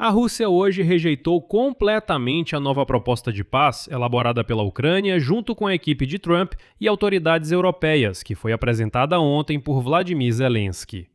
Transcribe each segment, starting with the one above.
A Rússia hoje rejeitou completamente a nova proposta de paz elaborada pela Ucrânia junto com a equipe de Trump e autoridades europeias, que foi apresentada ontem por Vladimir Zelensky.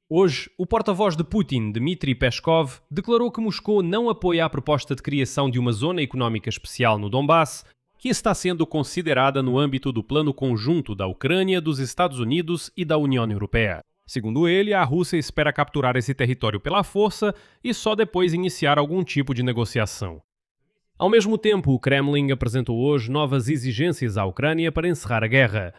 Hoje, o porta-voz de Putin, Dmitry Peskov, declarou que Moscou não apoia a proposta de criação de uma zona econômica especial no Donbass, que está sendo considerada no âmbito do plano conjunto da Ucrânia, dos Estados Unidos e da União Europeia. Segundo ele, a Rússia espera capturar esse território pela força e só depois iniciar algum tipo de negociação. Ao mesmo tempo, o Kremlin apresentou hoje novas exigências à Ucrânia para encerrar a guerra.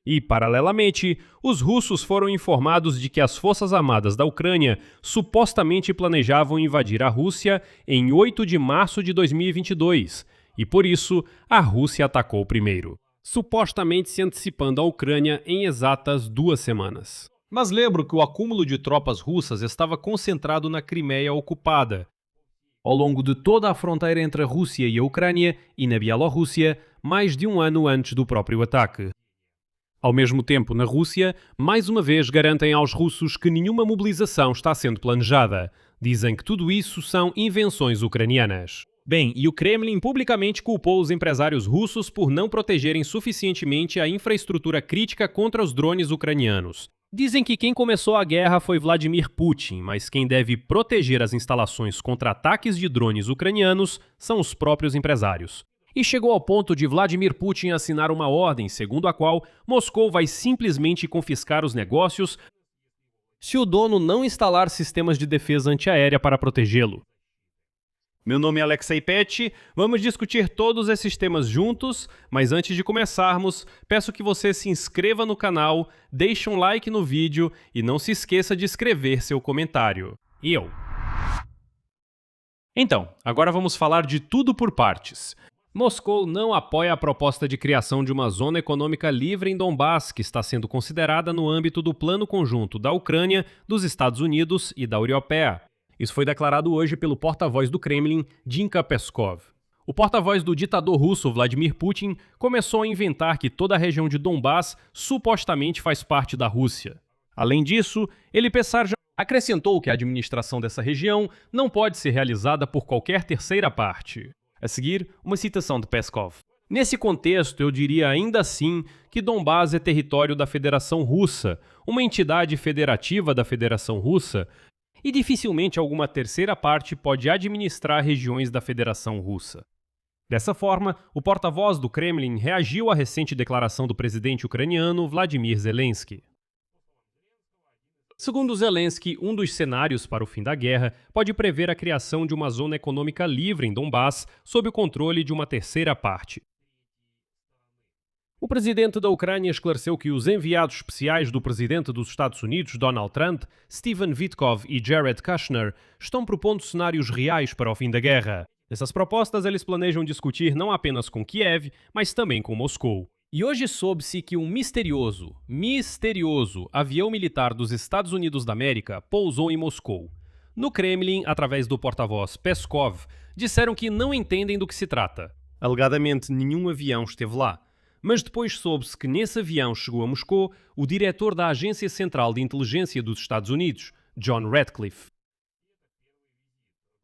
E, paralelamente, os russos foram informados de que as Forças Armadas da Ucrânia supostamente planejavam invadir a Rússia em 8 de março de 2022, e por isso a Rússia atacou primeiro, supostamente se antecipando à Ucrânia em exatas 2 semanas. Mas lembro que o acúmulo de tropas russas estava concentrado na Crimeia ocupada, ao longo de toda a fronteira entre a Rússia e a Ucrânia e na Bielorrússia, mais de um ano antes do próprio ataque. Ao mesmo tempo, na Rússia, mais uma vez garantem aos russos que nenhuma mobilização está sendo planejada. Dizem que tudo isso são invenções ucranianas. Bem, e o Kremlin publicamente culpou os empresários russos por não protegerem suficientemente a infraestrutura crítica contra os drones ucranianos. Dizem que quem começou a guerra foi Vladimir Putin, mas quem deve proteger as instalações contra ataques de drones ucranianos são os próprios empresários. E chegou ao ponto de Vladimir Putin assinar uma ordem segundo a qual Moscou vai simplesmente confiscar os negócios se o dono não instalar sistemas de defesa antiaérea para protegê-lo. Meu nome é Alexei Pet, vamos discutir todos esses temas juntos, mas antes de começarmos, peço que você se inscreva no canal, deixe um like no vídeo e não se esqueça de escrever seu comentário. Então, agora vamos falar de tudo por partes. Moscou não apoia a proposta de criação de uma zona econômica livre em Donbass, que está sendo considerada no âmbito do plano conjunto da Ucrânia, dos Estados Unidos e da União Europeia. Isso foi declarado hoje pelo porta-voz do Kremlin, Dmitry Peskov. O porta-voz do ditador russo Vladimir Putin começou a inventar que toda a região de Donbass supostamente faz parte da Rússia. Além disso, ele acrescentou que a administração dessa região não pode ser realizada por qualquer terceira parte. A seguir, uma citação de Peskov. Nesse contexto, eu diria ainda assim que Donbass é território da Federação Russa, uma entidade federativa da Federação Russa, e dificilmente alguma terceira parte pode administrar regiões da Federação Russa. Dessa forma, o porta-voz do Kremlin reagiu à recente declaração do presidente ucraniano Vladimir Zelensky. Segundo Zelensky, um dos cenários para o fim da guerra pode prever a criação de uma zona econômica livre em Donbass sob o controle de uma terceira parte. O presidente da Ucrânia esclareceu que os enviados especiais do presidente dos Estados Unidos, Donald Trump, Stephen Witkoff e Jared Kushner, estão propondo cenários reais para o fim da guerra. Nessas propostas, eles planejam discutir não apenas com Kiev, mas também com Moscou. E hoje soube-se que um misterioso avião militar dos Estados Unidos da América pousou em Moscou. No Kremlin, através do porta-voz Peskov, disseram que não entendem do que se trata. Alegadamente, nenhum avião esteve lá. Mas depois soube-se que nesse avião chegou a Moscou o diretor da Agência Central de Inteligência dos Estados Unidos, John Ratcliffe.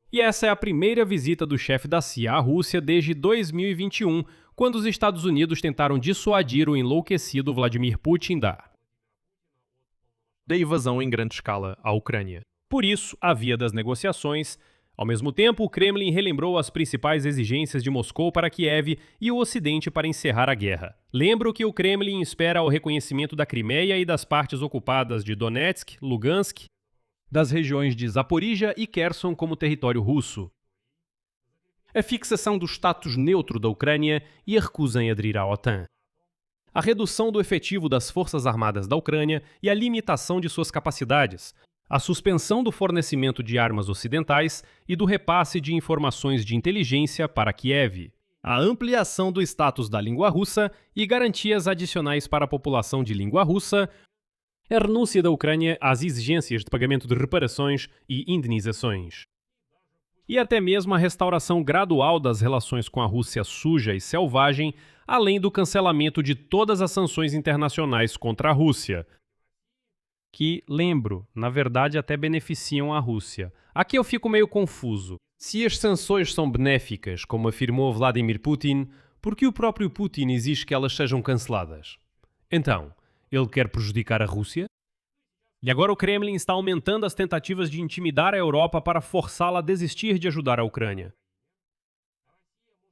E essa é a primeira visita do chefe da CIA à Rússia desde 2021, quando os Estados Unidos tentaram dissuadir o enlouquecido Vladimir Putin da invasão em grande escala à Ucrânia. Por isso, a via das negociações. Ao mesmo tempo, o Kremlin relembrou as principais exigências de Moscou para Kiev e o Ocidente para encerrar a guerra. Lembro que o Kremlin espera o reconhecimento da Crimeia e das partes ocupadas de Donetsk, Lugansk, das regiões de Zaporizhia e Kherson como território russo, a fixação do status neutro da Ucrânia e a recusa em aderir à OTAN, a redução do efetivo das Forças Armadas da Ucrânia e a limitação de suas capacidades, a suspensão do fornecimento de armas ocidentais e do repasse de informações de inteligência para Kiev, a ampliação do status da língua russa e garantias adicionais para a população de língua russa, a renúncia da Ucrânia às exigências de pagamento de reparações e indenizações, e até mesmo a restauração gradual das relações com a Rússia suja e selvagem, além do cancelamento de todas as sanções internacionais contra a Rússia, que, lembro, na verdade até beneficiam a Rússia. Aqui eu fico meio confuso. Se as sanções são benéficas, como afirmou Vladimir Putin, por que o próprio Putin exige que elas sejam canceladas? Então, ele quer prejudicar a Rússia? E agora o Kremlin está aumentando as tentativas de intimidar a Europa para forçá-la a desistir de ajudar a Ucrânia.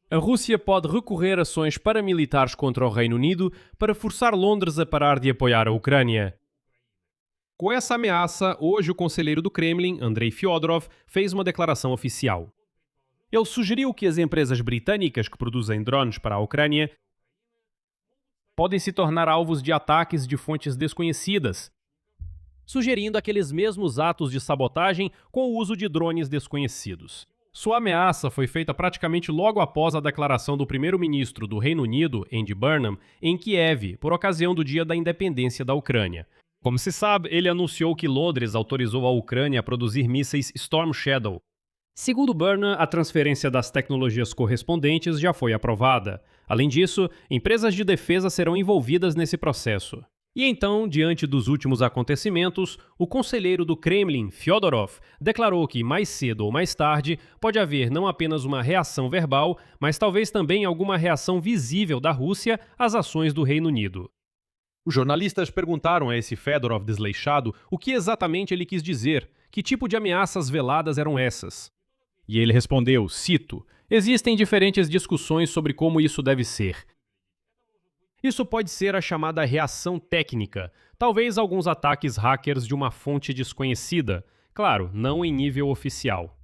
A Rússia pode recorrer a ações paramilitares contra o Reino Unido para forçar Londres a parar de apoiar a Ucrânia. Com essa ameaça, hoje o conselheiro do Kremlin, Andrei Fyodorov, fez uma declaração oficial. Ele sugeriu que as empresas britânicas que produzem drones para a Ucrânia podem se tornar alvos de ataques de fontes desconhecidas, sugerindo aqueles mesmos atos de sabotagem com o uso de drones desconhecidos. Sua ameaça foi feita praticamente logo após a declaração do primeiro-ministro do Reino Unido, Andy Burnham, em Kiev, por ocasião do Dia da Independência da Ucrânia. Como se sabe, ele anunciou que Londres autorizou a Ucrânia a produzir mísseis Storm Shadow. Segundo Burnham, a transferência das tecnologias correspondentes já foi aprovada. Além disso, empresas de defesa serão envolvidas nesse processo. E então, diante dos últimos acontecimentos, o conselheiro do Kremlin, Fyodorov, declarou que mais cedo ou mais tarde pode haver não apenas uma reação verbal, mas talvez também alguma reação visível da Rússia às ações do Reino Unido. Os jornalistas perguntaram a esse Fedorov desleixado o que exatamente ele quis dizer, que tipo de ameaças veladas eram essas. E ele respondeu, cito, "Existem diferentes discussões sobre como isso deve ser. Isso pode ser a chamada reação técnica, talvez alguns ataques hackers de uma fonte desconhecida, claro, não em nível oficial.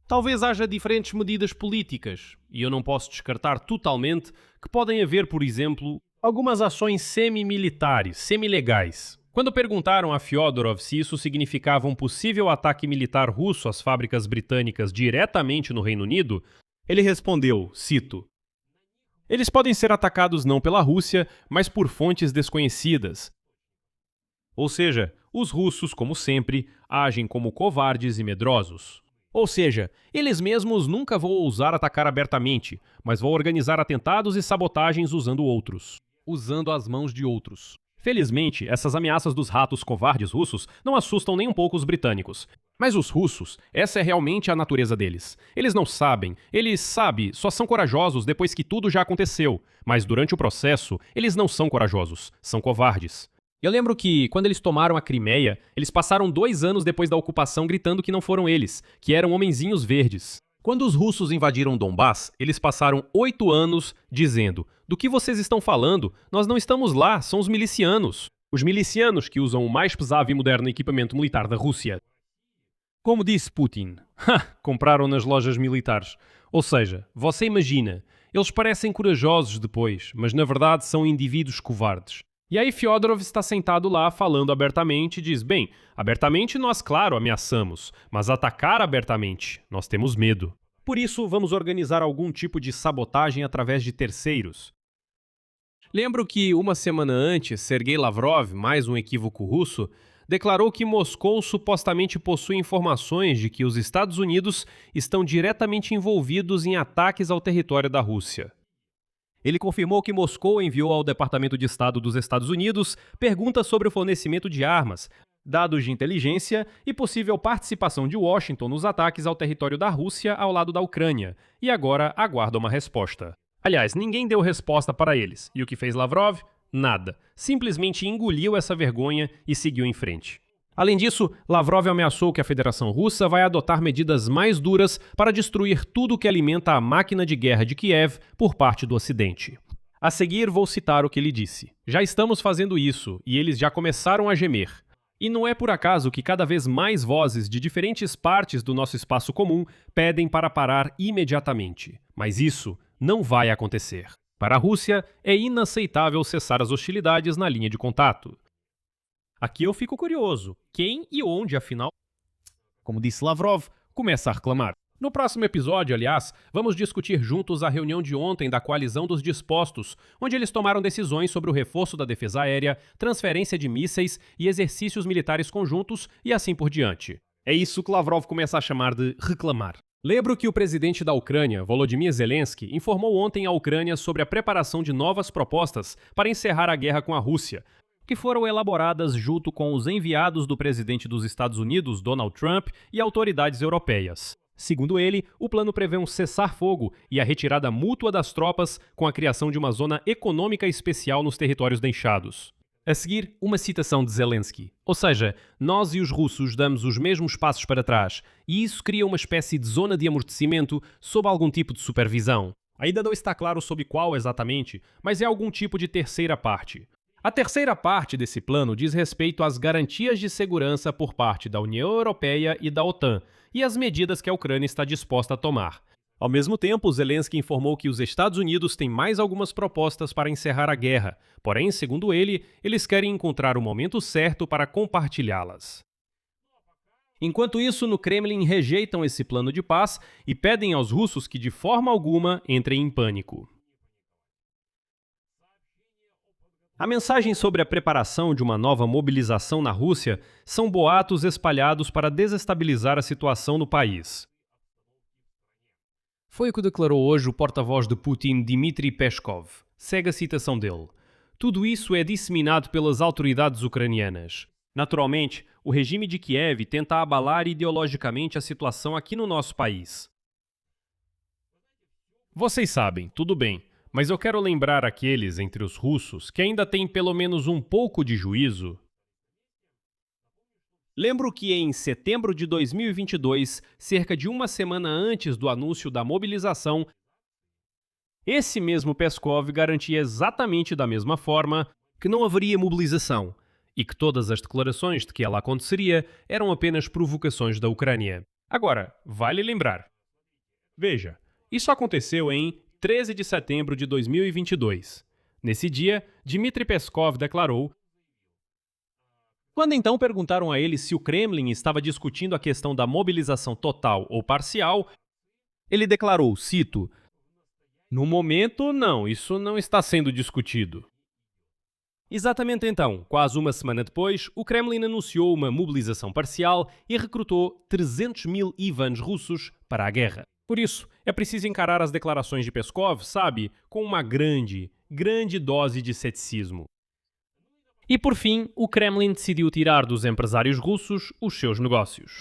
Talvez haja diferentes medidas políticas, e eu não posso descartar totalmente que podem haver, por exemplo, algumas ações semi-militares, semi-legais." Quando perguntaram a Fyodorov se isso significava um possível ataque militar russo às fábricas britânicas diretamente no Reino Unido, ele respondeu, cito, "Eles podem ser atacados não pela Rússia, mas por fontes desconhecidas." Ou seja, os russos, como sempre, agem como covardes e medrosos. Ou seja, eles mesmos nunca vão ousar atacar abertamente, mas vão organizar atentados e sabotagens usando outros. Usando as mãos de outros. Felizmente, essas ameaças dos ratos covardes russos não assustam nem um pouco os britânicos. Mas os russos, essa é realmente a natureza deles. Eles não sabem, só são corajosos depois que tudo já aconteceu. Mas durante o processo, eles não são corajosos, são covardes. Eu lembro que, quando eles tomaram a Crimeia, eles passaram 2 anos depois da ocupação gritando que não foram eles, que eram homenzinhos verdes. Quando os russos invadiram Donbass, eles passaram 8 anos dizendo: "Do que vocês estão falando? Nós não estamos lá, são os milicianos." Os milicianos que usam o mais pesado e moderno equipamento militar da Rússia. Como disse Putin, compraram nas lojas militares. Ou seja, você imagina, eles parecem corajosos depois, mas na verdade são indivíduos covardes. E aí Fyodorov está sentado lá falando abertamente e diz, bem, abertamente nós, claro, ameaçamos, mas atacar abertamente, nós temos medo. Por isso, vamos organizar algum tipo de sabotagem através de terceiros. Lembro que, uma semana antes, Sergei Lavrov, mais um equívoco russo, declarou que Moscou supostamente possui informações de que os Estados Unidos estão diretamente envolvidos em ataques ao território da Rússia. Ele confirmou que Moscou enviou ao Departamento de Estado dos Estados Unidos perguntas sobre o fornecimento de armas, dados de inteligência e possível participação de Washington nos ataques ao território da Rússia ao lado da Ucrânia, e agora aguarda uma resposta. Aliás, ninguém deu resposta para eles, e o que fez Lavrov? Nada. Simplesmente engoliu essa vergonha e seguiu em frente. Além disso, Lavrov ameaçou que a Federação Russa vai adotar medidas mais duras para destruir tudo que alimenta a máquina de guerra de Kiev por parte do Ocidente. A seguir, vou citar o que ele disse. Já estamos fazendo isso, e eles já começaram a gemer. E não é por acaso que cada vez mais vozes de diferentes partes do nosso espaço comum pedem para parar imediatamente. Mas isso não vai acontecer. Para a Rússia, é inaceitável cessar as hostilidades na linha de contato. Aqui eu fico curioso. Quem e onde, afinal, como disse Lavrov, começa a reclamar? No próximo episódio, aliás, vamos discutir juntos a reunião de ontem da Coalizão dos Dispostos, onde eles tomaram decisões sobre o reforço da defesa aérea, transferência de mísseis e exercícios militares conjuntos e assim por diante. É isso que Lavrov começa a chamar de reclamar. Lembro que o presidente da Ucrânia, Volodymyr Zelensky, informou ontem à Ucrânia sobre a preparação de novas propostas para encerrar a guerra com a Rússia, que foram elaboradas junto com os enviados do presidente dos Estados Unidos, Donald Trump, e autoridades europeias. Segundo ele, o plano prevê um cessar-fogo e a retirada mútua das tropas com a criação de uma zona econômica especial nos territórios deixados. A seguir, uma citação de Zelensky. Ou seja, nós e os russos damos os mesmos passos para trás, e isso cria uma espécie de zona de amortecimento sob algum tipo de supervisão. Ainda não está claro sobre qual exatamente, mas é algum tipo de terceira parte. A terceira parte desse plano diz respeito às garantias de segurança por parte da União Europeia e da OTAN, e as medidas que a Ucrânia está disposta a tomar. Ao mesmo tempo, Zelensky informou que os Estados Unidos têm mais algumas propostas para encerrar a guerra, porém, segundo ele, eles querem encontrar o momento certo para compartilhá-las. Enquanto isso, no Kremlin rejeitam esse plano de paz e pedem aos russos que de forma alguma entrem em pânico. A mensagem sobre a preparação de uma nova mobilização na Rússia são boatos espalhados para desestabilizar a situação no país. Foi o que declarou hoje o porta-voz de Putin, Dmitry Peskov. Segue a citação dele. Tudo isso é disseminado pelas autoridades ucranianas. Naturalmente, o regime de Kiev tenta abalar ideologicamente a situação aqui no nosso país. Vocês sabem, tudo bem. Mas eu quero lembrar aqueles entre os russos que ainda têm pelo menos um pouco de juízo. Lembro que em setembro de 2022, cerca de uma semana antes do anúncio da mobilização, esse mesmo Peskov garantia exatamente da mesma forma que não haveria mobilização e que todas as declarações de que ela aconteceria eram apenas provocações da Ucrânia. Agora, vale lembrar. Veja, isso aconteceu em 13 de setembro de 2022. Nesse dia, Dmitry Peskov declarou. Quando então perguntaram a ele se o Kremlin estava discutindo a questão da mobilização total ou parcial, ele declarou, cito, "No momento, não, isso não está sendo discutido." Exatamente então, quase uma semana depois, o Kremlin anunciou uma mobilização parcial e recrutou 300 mil Ivans russos para a guerra. Por isso, é preciso encarar as declarações de Peskov, sabe, com uma grande dose de ceticismo. E por fim, o Kremlin decidiu tirar dos empresários russos os seus negócios.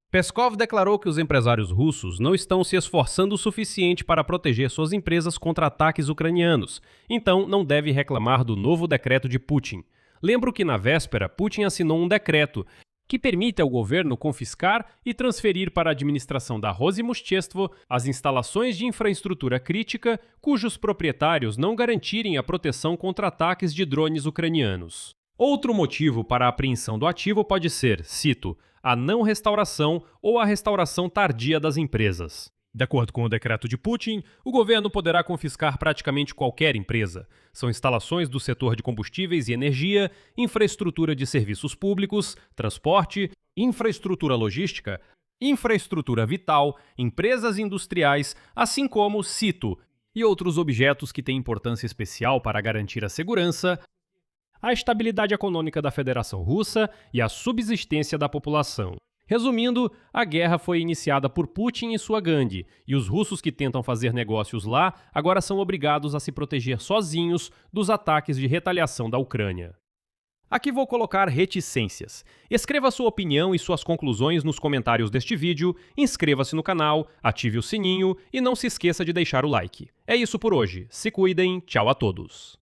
Peskov declarou que os empresários russos não estão se esforçando o suficiente para proteger suas empresas contra ataques ucranianos, então não deve reclamar do novo decreto de Putin. Lembro que na véspera, Putin assinou um decreto que permite ao governo confiscar e transferir para a administração da Rosimustyestvo as instalações de infraestrutura crítica cujos proprietários não garantirem a proteção contra ataques de drones ucranianos. Outro motivo para a apreensão do ativo pode ser, cito, a não restauração ou a restauração tardia das empresas. De acordo com o decreto de Putin, o governo poderá confiscar praticamente qualquer empresa. São instalações do setor de combustíveis e energia, infraestrutura de serviços públicos, transporte, infraestrutura logística, infraestrutura vital, empresas industriais, assim como, cito, e outros objetos que têm importância especial para garantir a segurança, a estabilidade econômica da Federação Russa e a subsistência da população. Resumindo, a guerra foi iniciada por Putin e sua gangue, e os russos que tentam fazer negócios lá agora são obrigados a se proteger sozinhos dos ataques de retaliação da Ucrânia. Aqui vou colocar reticências. Escreva sua opinião e suas conclusões nos comentários deste vídeo, inscreva-se no canal, ative o sininho e não se esqueça de deixar o like. É isso por hoje. Se cuidem, tchau a todos.